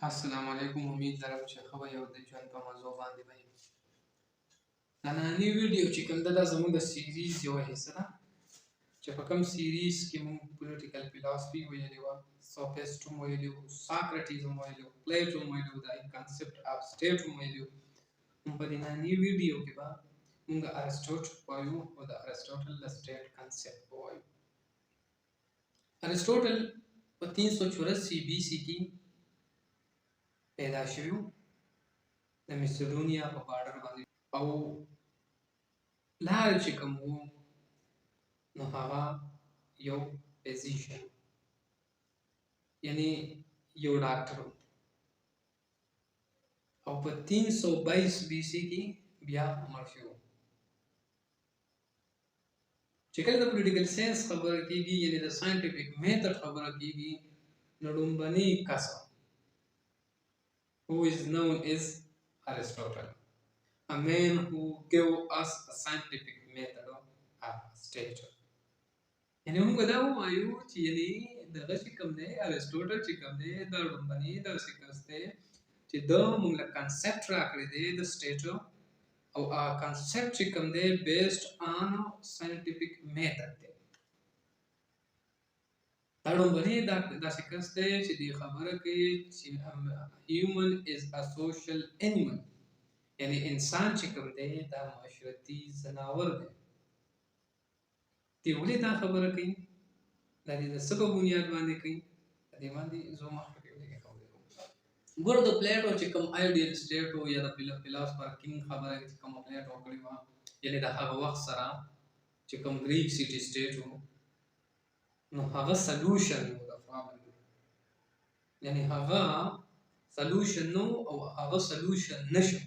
السلام علیکم. امید لرم چې ښه به یو د ژوند په موضوع باندې به یم. دا نننۍ ویډیو چې کوم ده دا زموږ د سیریز یوه حصه ده چې په کوم سیریز کې موږ پولیټیکل فلاسفي ویلې وه، سوفیسټ هم ویلي وو، ساکرټیز هم ویلي وو، پلیټو هم ویلي وو، د کنسپټ آف سټیټ هم ویلي وو. په دې نننۍ ویډیو کې به موږ ارسټوټل وایو او د ارسټوټل د سټیټ کنسپټ به وایو. ارسټوټل په 384 بي سي کې پیدا شوی و د میسیډونیا په بارډر باندې، او پلار چې کوم و نو هغه یو فزیشن یعنی یو ډاکټر و، او په 322 بي سي کې بیا مړ شوی و. چې کله د پولیټیکل ساینس خبره کېږي یعنی د ساینټیفیک میتھډ خبره کېږي نو لومړنی کس who is known as Aristotle, a man who gave us a scientific method of stature. یعنی موږ دا وایو چې یعنی دغه چې کوم دی ارسټوټل چې کوم دی دا لومړنی داسې کس دی چې دا موږ له کنسپټ راکړی دی د سټیټر، او هغه کنسپټ چې کوم دی بیسډ آن ساینټیفیک میتھډ دی. دا لومړنی داسې کس دی چې دې خبره کوي چې human is a social animal، یعنی انسان چې کوم دی دا معاشرتي ځناور دی. دی ولې دا خبره کوي؟ دا دې د څه په بنیاد باندې کوي؟ د دې باندې زه مخکې خبرې کوم. ګوره د پلیټو چې کوم آیډیل سټیټ و یا د فلاسفر کینګ خبره چې کوم پلیټو کړې وه، یعنی د هغه وخت سره چې کوم ګریک سټي سټیټ و نو هغه سلوشن و د پرابلم، یعنی هغه سلوشن نو او هغه سلوشن نشو.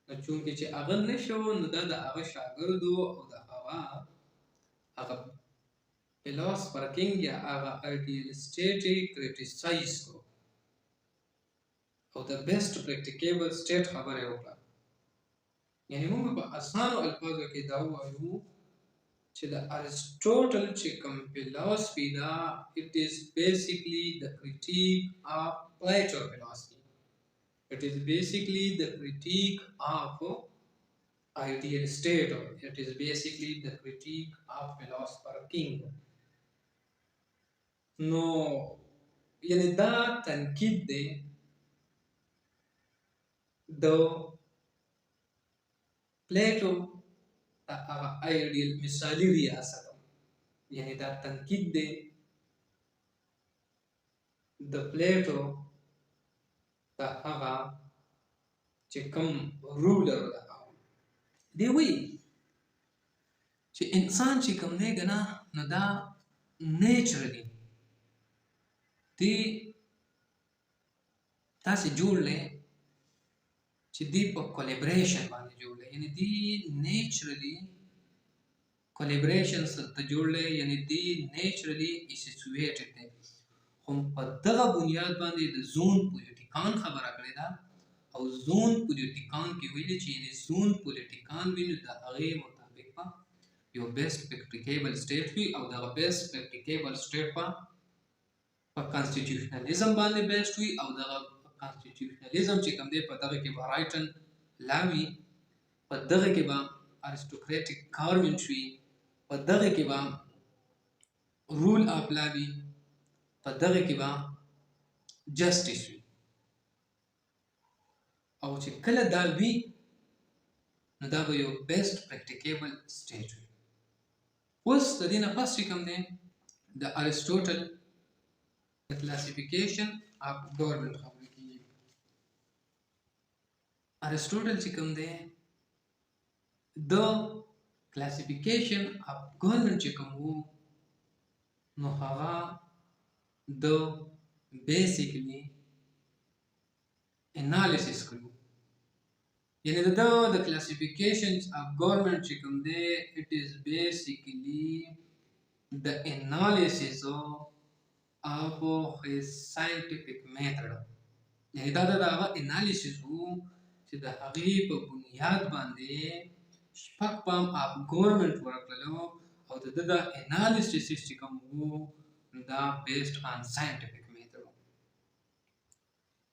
نو چونکې چې هغه نشو نو دا د هغه شاګردو او د هغه فلاسفر کینګ یا هغه آیډیل سټیټ یې کریټیسایز کړو او د بیسټ پریکټیکیبل سټیټ خبره یې وکړه. یعنی موږ په اسانو الفاظو کې دا وایو چې د ارسټوټل چې کوم فلاسفي ده it is basically the critique of Plato philosophy. It is basically the critique of ideal state, or it is basically the critique of philosopher king. نو یعنی دا تنقید دی د پلیټو د هغه آیډیل مثالي ریاست، یعنی دا تنقید دی د پلیټو د هغه چې کوم رولر ده. دی وایي چې انسان چې کوم دی کنه نو دا نیچرلی دی تاسې جوړ دی چې دی په کولیبریشن باندې جوړ دی، یعنی دی نیچرلی کولیبریشن ته جوړ دی، یعنی دی نیچرلی اسوسییټډ دی. خو په دغه بنیاد باندې د زون پولیټیکان خبره کړې ده، او زون پولیټیکان کې ویلي چې یعنی زون پولیټیکان وي نو د هغې مطابق به یو بیسټ پریکټیکیبل سټیټ وي، او دغه بیسټ پریکټیکیبل سټیټ به په کانسټیټیوشنلیزم باندې بیسټ وي، او دغه کانسټیټیوشنلیزم چې کوم دی په دغه کې به رایټن لا وي، په دغه کې به ارسټوکریټیک ګورنمنټ وي، په دغه کې به رول اف لا وي، په دغه کې به جسټس وي. او چې کله دا وي نو دا به یو بیسټ پریکټیکیبل سټیټ وي. اوس د دې نه پس چې کوم دی د ارسټوټل د کلاسیفیکیشن اف ګورنمنټ خبرې کېږي. ارسټوټل چې کوم دی د کلاسیفیکیشن اف ګورنمنټ چې کوم و نو هغه د بیسیکلی انالیسیس کړو، یعنی د کلاسیفیکیشنز اف ګورنمنټ چې کوم دی اٹ از بیسیکلی د انالیسیس اف his scientific method. یعنی دا د هغه انالیسیس و چې د هغې په بنیاد باندې شپږ پام اف ګورنمنټ ورکړلو، او د ده د انالیسیس چې کوم و دا بیسډ آن ساینټیفیک میتھډ.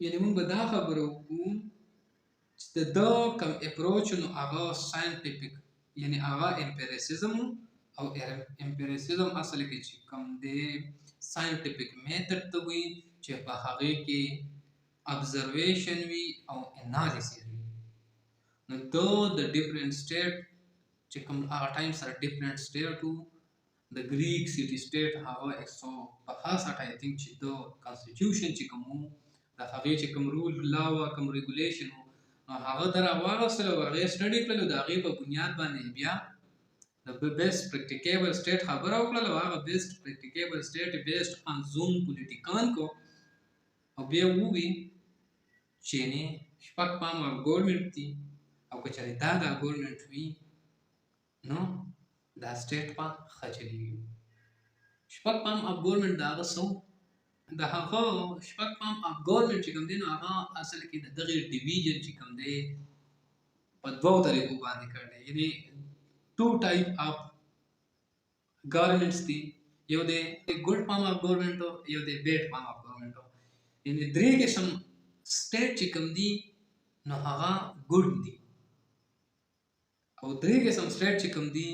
یعنې موږ به دا خبره وکړو چې د ده کوم اپروچ نو هغه ساینټیفیک یعنې هغه امپیریسزم او امپیریسزم اصل کې چې کوم دی ساینټیفیک میتھډ ته وایي چې په هغې کې ابزرویشن وي او انالیسس وي. نو ده د ډیفرنٹ سټیټ چې کوم هغه ټایم سره ډیفرنٹ سټیټ وو د ګریک سټي سټیټ هغه 165 آی تھنک چې د کانسټیټیوشن چې کوم وو د هغې چې کوم رول لا وه کوم ریګولیشن وو نو هغه در راواغستل او هغې سټډي کړل او د هغې په بنیاد باندې بیا د بیسټ پریکټیکیبل سټیټ خبره وکړل او هغه بیسټ پریکټیکیبل سټیټ بیسډ آن زون پولیټیکان کو او بیا ووي چې نه شپږ پام اف ګورنمنټ دي او که چېرې دا ګورنمنټ وي نو دا سټیټ په ښه چلېږي. شپږ پام اف ګورنمنټ د هغه څه د هغه شپږ پام اف ګورنمنټ چې کوم دی نو هغه اصل کې د دغې ډیویژن چې کوم دی په دوو طریقو باندې کړی یعنې ټو ټایپ اف ګورنمنټس دي یو دی ګډ پام اف ګورنمنټ یو دی بیډ پام اف ګورنمنټ یعنې درې قسم سټیټ چې کوم دي نو هغه ګډ دي او درې قسم سټیټ چې کوم دي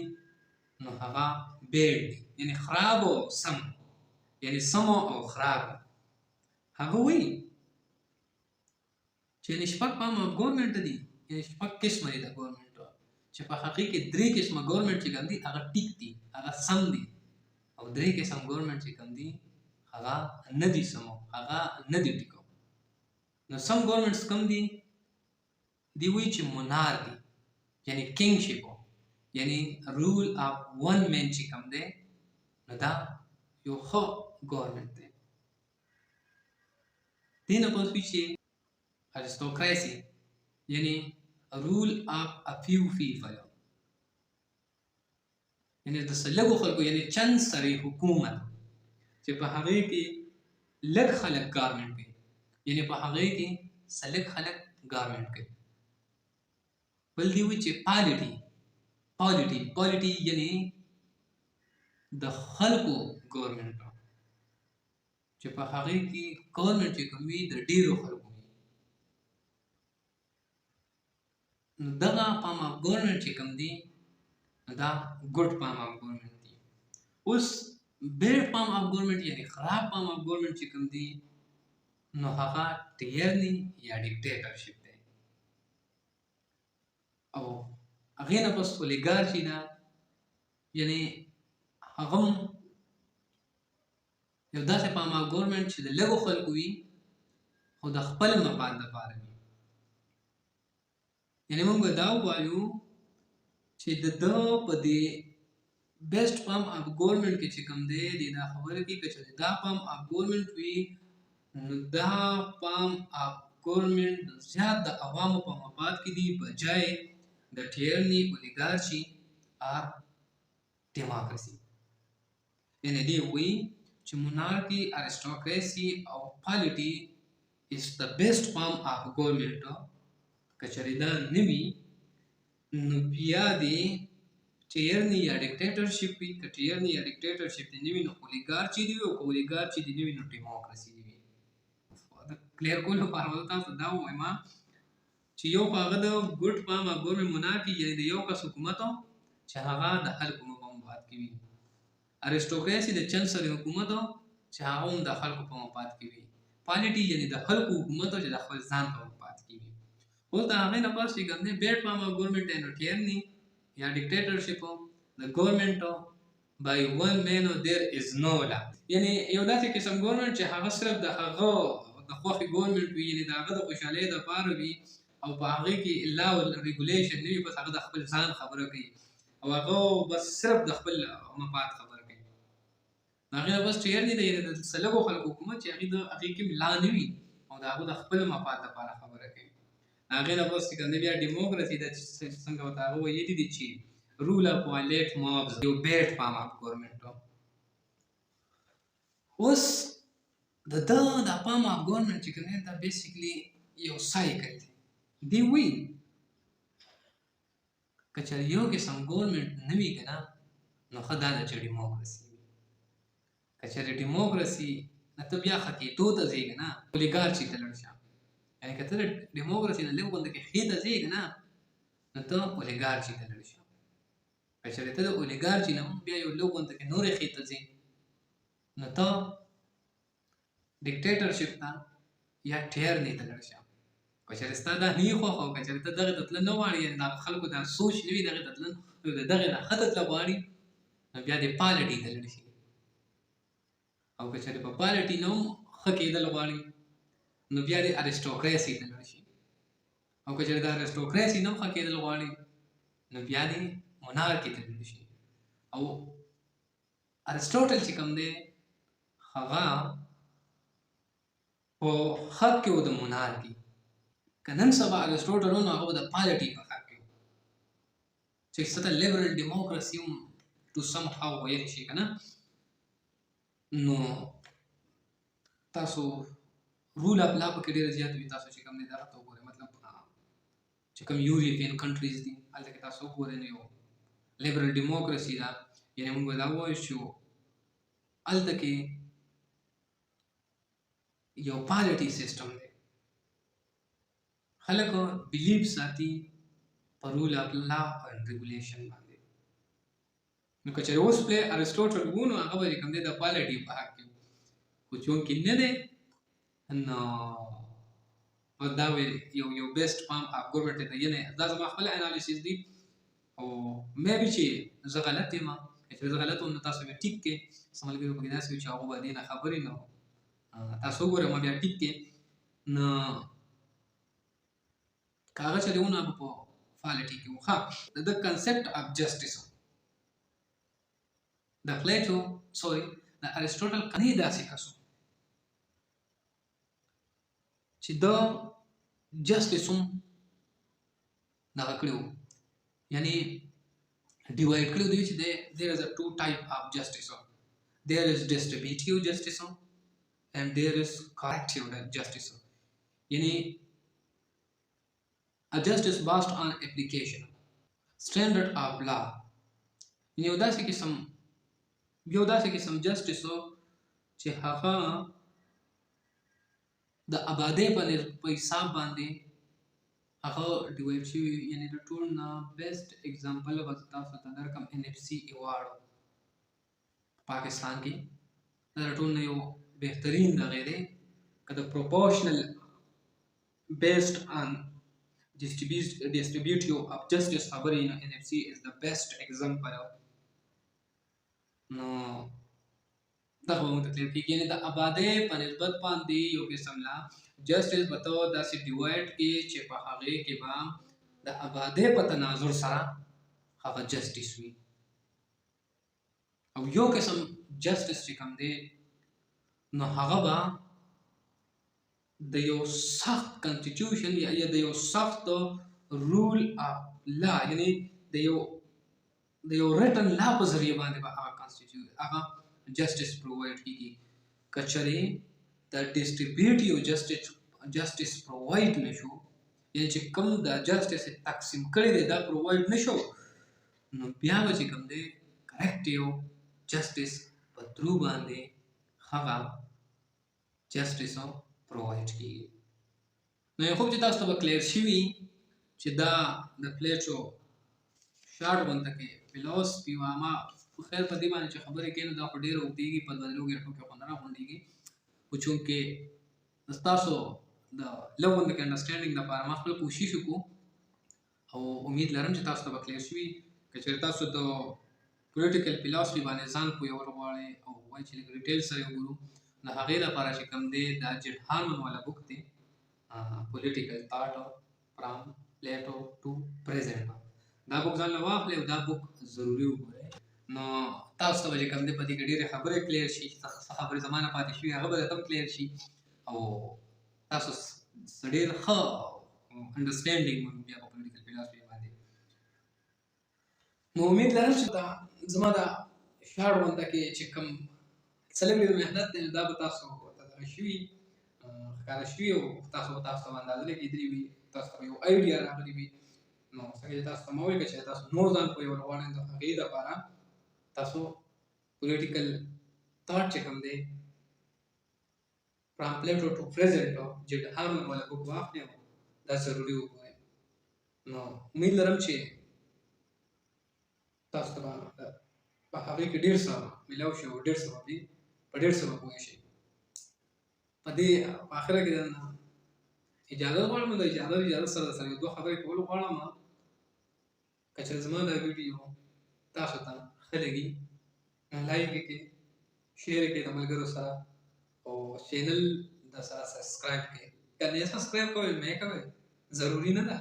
نو هغه بیډ دي یعنې خراب او سم یعنې سم او خراب هغه وایي چې یعنې شپږ پام اف ګورنمنټ دي یعنې شپږ قسمه دي د ګورنمنټ چې په هغې کې درې قسمه ګورنمنټ چې کوم دي هغه ټیک دي هغه سم دي او درې قسم ګورنمنټ چې کوم دي هغه نه دي سمو هغه نه دي ټیکو. نو سم ګورنمنټس کوم دي دی وایي چې monarchy یعنې کینګشپ یعنې رول اف ون مین چې کوم دی نو دا یو ښه ګورنمنټ دی. دې نه پس وایي چې aristocracy یعنې rule of a few people یعنې د څه لږو خلکو یعنې چند سرې حکومت چې په هغې کې لږ خلک ګارمنټ کوي یعنې په هغې کې څه لږ خلک ګارمنټ کوي. بل دې وایي چې پالیټي یعنې د خلکو ګورنمنټ چې په هغې کې ګورنمنټ چې کوم وي د ډېرو خلکو نو دغه پام اف ګورنمنټ چې کوم دی دا ګډ پام اف ګورنمنټ دی. اوس بیډ پام اف ګورنمنټ یعنې خراب پام اف ګورنمنټ چې کوم دی نو هغه ټیرني یا ډیکټیټرشپ دی او هغې نه پس اولیګارشي ده یعنې هغه یو داسې پام اف ګورنمنټ چې د لږو خلکو وي خو د خپل مفاد لپاره وي. یعنې موږ به دا ووایو چې د ده په دې بیسټ پام اف ګورنمنټ کې چې کوم دی دې دا خبره کوي که چېرې دا پام اف ګورنمنټ وي نو دا پام اف ګورنمنټ زیات د عوامو په مفاد کې دي بجای د ټیرني اولیګارشي آر ډیموکراسي. یعنې دې وایي چې monarchy aristocracy او polity is the best form of government که چېرې دا نه وي نو بیا دې ټیرني یا ډیکټیټرشپ وي که ټیرني یا ډیکټیټرشپ دې نه وي نو اولیګارچي دې وي او که اولیګارچي دې نه وي نو ډیموکراسي دې وي. د کلیر کولو لپاره به تاسو دا ووایم چې یو خو هغه د ګډ پام اف ګورنمنټ monarchy یعنې د یو کس حکومت چې هغه د خلکو په مفاد کې وي. ارسټوکراسي د چند سرې حکومت چې هغه هم د خلکو په مفاد کې وي. پالیټي یعنې د خلکو حکومت چې د خپل ځان په مفاد کې وي. اوس د هغې نه پس چې کوم دی بیډ پام اف ګورنمنټ دی نو ټیرني یا ډیکټیټرشپ د ګورنمنټ by one man there is no law یعنې یو داسې قسم ګورنمنټ چې هغه صرف د هغه د خوښې ګورنمنټ وي یعنې د هغه د خوشحالۍ دپاره وي او په هغې کې لا او ریګولیشن نه وي بس هغه د خپل ځان خبره کوي او هغه بس صرف د خپل مفاد خبره کوي. د هغې نه بس ټیرني دی یعنې د څه لږو خلکو حکومت چې هغې کې لا نه وي او د هغه د خپل مفاد دپاره خبره کوي. هغې نه بس چې کوم دی بیا ډیموکراسي ده چې څنګه ورته هغه ویلي دي چې rule of violate mobs یو بیډ پام اف ګورنمنټ. اوس د ده دا پام اف ګورنمنټ چې کوم دی دا بیسیکلي یو سایکل دی. دی وایي که چېرې یو قسم ګورنمنټ نه وي که نه نو ښه دا ده چې ډیموکراسي وي. که چېرې ډیموکراسي نه ته بیا ښه کېدو ته ځې که نه اولیګارچي ته لاړ شه یعنې که ته د ډیموکراسي نه لږ غونده کې ښې ته ځې که نه نو ته اولیګارچي ته لاړ شه. که چېرې ته د اولیګارچي نه هم بیا یو لږ غونده کې نورې ښې ته ځې نو ته ډیکټیټرشپ ته یا ټیرني ته لاړ شه. که چېرې ستا دا نه یې خوښ او که چېرې ته دغې ته تله نه غواړې یعنې د خلکو دا سوچ نه وي دغې ته تله نو د دغې نه ښه ته تله غواړي نو بیا دې پالټي ته لاړ شي. او که چېرې په پالټي نه هم ښه کېدل غواړي نو بیا دې ارستوکراسي ته لاړ شي. او که چېرې د ارستوکراسي نه هم ښه کېدل غواړي نو بیا دې monarchy ته لاړ شي. او ارسټوټل چې کوم دی هغه په حق کې و د monarchy. که نن سبا ارسټوټل و نو هغه د پالټي په حق کې و چې څه ته لیبرل ډیموکراسي هم ټو سم هاو ویل شي که نه. نو تاسو رول اف لا پکې ډېره زیاته وي. تاسو چې کوم دی دغه ته وګورئ مطلب چې کوم یورپین کنټریز دي هلته کې تاسو وګورئ نو یو لیبرل ډیموکراسي ده. یعنې موږ به دا ووایو چې هلته کې یو پالټي سیسټم دی. خلک بلیف ساتي په رول اف لا اینډ ریګولیشن باندې. نو که چېرې اوس پرې ارسټوټل و نو هغه به چې کوم دی د پالټي په حق کې و. خو چونکې نه دی نو دا یو بیسټ فارم اف ګورمنټ دی. یعنې دا زما خپل انالیسیس دی او مې بي چې زه غلط یم. که چېرې زه غلط وم نو تاسو بیا ټیک کړئ. څه ملګري پکې داسې وي چې هغوی به دې نه خبرې نه تاسو وګورئ ما بیا ټیک کړئ. نو که هغه چېرې و نو هغه په پالټي کې و. ښه د کنسپټ اف جسټس د پلیټو د ارسټوټل کنې داسې کس و چې د جسټس هم دغه کړی و. یعنې ډیوایډ کړی و دوی چې there is a two type of justice. There is distributive justice and there is corrective justice. یعنې a justice based on application standard of law. یعنې یو داسې قسم جسټس و چې هغه د آبادۍ په حساب باندې هغه ډیوایډ شوي. یعنې د ټول نه بیسټ اګزامپل به تاسو ته درکړم NFC ایوارډ پاکستان کې دا د ټول نه یو بهترین دغې دی. که د پروپورشنل بیسډ آن distributive of justice خبرې نو NFC is the best example. نو دغه به موږ ته کلیر کېږي. یعنې د آبادۍ په نسبت باندې یو قسم لا جسټس به ته داسې ډیوایډ کړي چې په هغې کې به د آبادۍ په تناظر سره هغه جسټس وي. او یو قسم جسټس چې کوم دی نو هغه به د یو سخت کنسټیټیوشن یا د یو سخت رول اف لا یعنې د یو ریټن لا په ذریعه باندې به هغه جسټس پرووایډ کېږي. که چېرې د ډسټریبیوټیو جسټس پرووایډ نه شو یعنې چې کوم د جسټس تقسیم کړی دی دا پرووایډ نه شو نو بیا به چې کوم دی کریکټیو جسټس په ترو باندې هغه جسټس پرووایډ کېږي. نو یو خوب چې تاسو ته به کلیر شوي چې دا د پلیټو شارټ غونته کې فلسفي و ما خیر په دې باندې چې خبرې کوي نو دا خو ډېره اوږدېږي په 2 ګنټو کې خو نه راغونډېږي. خو چونکې ستاسو د لږ غونده کې انډرسټینډینګ دپاره ما خپل کوشش وکړو او امید لرم چې تاسو ته به کلیر شوي. که چېرې تاسو د پولیټیکل فلسفي باندې ځان پوهول غواړئ او وایي چې لږ ډیټیل سره یې وګورو د هغې لپاره چې کوم دی دا جیټ هارمن والا بک دی پولیټیکل تاټ فرام پلیټو ټو پریزنټ. دا بک ځان له واخلئ او دا بک ضروري وګورئ. نو تاسو ته به چې کوم دی په دې کې ډېرې خبرې کلیر شي. څه خبرې زما نه پاتې شوي هغه به درته هم کلیر شي او تاسو ډېر ښه انډرسټینډینګ بیا په پولیټیکل فلسفي باندې. نو امید لرم چې دا زما دا شارټ غونډه کې چې کوم څه لږ محنت دی دا به تاسو ته دغه شوي ښکاره شوي او تاسو به تاسو ته اندازه لګېدلې وي. تاسو ته یو آیډیا راغلی وي. نو څنګه چې تاسو ته ما وویل چې تاسو نور ځان پوهول غواړئ د هغې دپاره تاسو پولیټیکل تاټ چې کوم دی فرام پلیټو ټو پریزنټ چې د هارمون والا بوک واخلئ دا ضروري وګورئ. نو امید لرم چې تاسو ته په هغې کې ډېر څه میلاو شي او ډېر څه به په ډېر څه به پوه شئ. په دې په اخره کې درنه اجازه غواړم، د اجازه سره درسره یو دوه خبرې کول غواړم. که چېرې زما دا ویډیو تاسو ته ښه لګي نو لایک یې کړئ، شیر یې کړئ د ملګرو سره او چینل د سره سبسکرایب کړئ. که نه سبسکرایب کوئ مه یې کوئ، ضروري نه ده،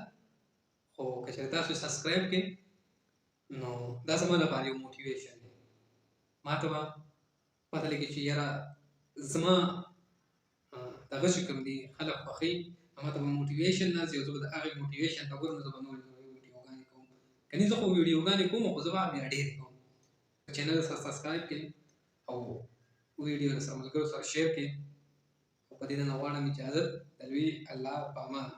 خو که چېرې تاسو سبسکرایب کړئ نو دا زما لپاره یو موټیویشن دی. ما ته به پته لګي چې یاره زما دغه چې کوم دي خلک خوښوي، ما ته به موټیویشن راشي او زه به د هغې موټیویشن ته ګورم، زه به نورې ویډیوګانې کوم. که نه زه خو ویډیوګانې کوم خو زه به بیا ډېرې کوم. چینل سره سبسکرایب کړئ او ویډیو سره ملګرو سره شیر کړئ. او په دې نه غواړم اجازت د لوی الله په امان.